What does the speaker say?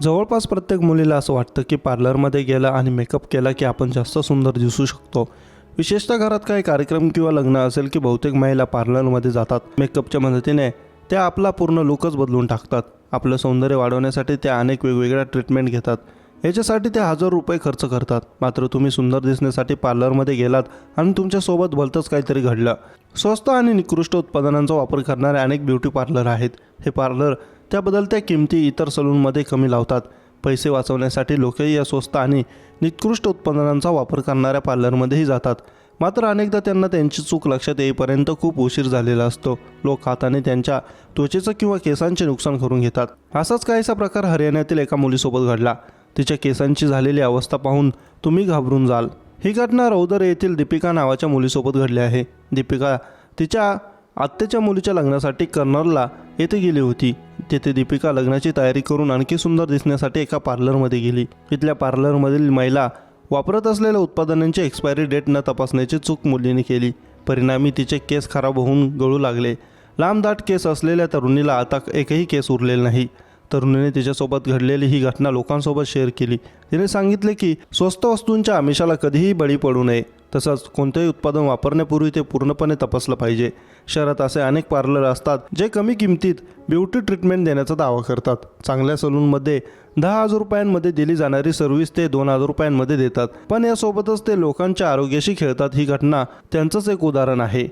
जवळपास प्रत्येक मुलीला असं वाटतं की पार्लरमध्ये गेला आणि मेकअप केला की आपण जास्त सुंदर दिसू शकतो. विशेषतः घरात काही कार्यक्रम किंवा लग्न असेल की बहुतेक महिला पार्लरमध्ये जातात. मेकअपच्या मदतीने त्या आपला पूर्ण लुकच बदलून टाकतात. आपलं सौंदर्य वाढवण्यासाठी त्या अनेक वेगवेगळ्या ट्रीटमेंट घेतात. याच्यासाठी ते हजार रुपये खर्च करतात. मात्र तुम्ही सुंदर दिसण्यासाठी पार्लरमध्ये गेलात आणि तुमच्यासोबत भलतंच काहीतरी घडलं. स्वस्त आणि निकृष्ट उत्पादनांचा वापर करणारे अनेक ब्युटी पार्लर आहेत. हे पार्लर त्या बदलत्या किमती इतर सलूनमध्ये कमी लावतात. पैसे वाचवण्यासाठी लोकही या स्वस्त आणि निकृष्ट उत्पादनांचा वापर करणाऱ्या पार्लरमध्येही जातात. मात्र अनेकदा त्यांना त्यांची चूक लक्षात येईपर्यंत खूप उशीर झालेला असतो. लोक हाताने त्यांच्या त्वचेचं किंवा केसांचे नुकसान करून घेतात. असाच काहीसा प्रकार हरियाणातील एका मुलीसोबत घडला. तिच्या केसांची झालेली अवस्था पाहून तुम्ही घाबरून जाल. ही घटना रौदर येथील दीपिका नावाच्या मुलीसोबत घडली आहे. दीपिका तिच्या आत्याच्या मुलीच्या लग्नासाठी कर्नलला येथे गेली होती. तेथे दीपिका लग्नाची तयारी करून आणखी सुंदर दिसण्यासाठी एका पार्लरमध्ये गेली. इथल्या पार्लरमधील महिला वापरत असलेल्या उत्पादनांची एक्सपायरी डेट न तपासण्याची चूक मुलीने केली. परिणामी तिचे केस खराब होऊन गळू लागले. लांब दाट केस असलेल्या तरुणीला आता एकही केस उरलेला नाही. तरुणीने तिच्यासोबत घडलेली ही घटना लोकांसोबत शेअर केली. तिने सांगितले की स्वस्त वस्तूंच्या आमिषाला कधीही बळी पडू नये. तसंच कोणतेही उत्पादन वापरण्यापूर्वी ते पूर्णपणे तपासलं पाहिजे. शहरात असे अनेक पार्लर असतात जे कमी किमतीत ब्युटी ट्रीटमेंट देण्याचा दावा करतात. चांगल्या सलूनमध्ये 10,000 रुपयांमध्ये दिली जाणारी सर्व्हिस ते 2,000 रुपयांमध्ये देतात. पण यासोबतच ते लोकांच्या आरोग्याशी खेळतात. ही घटना त्यांचंच एक उदाहरण आहे.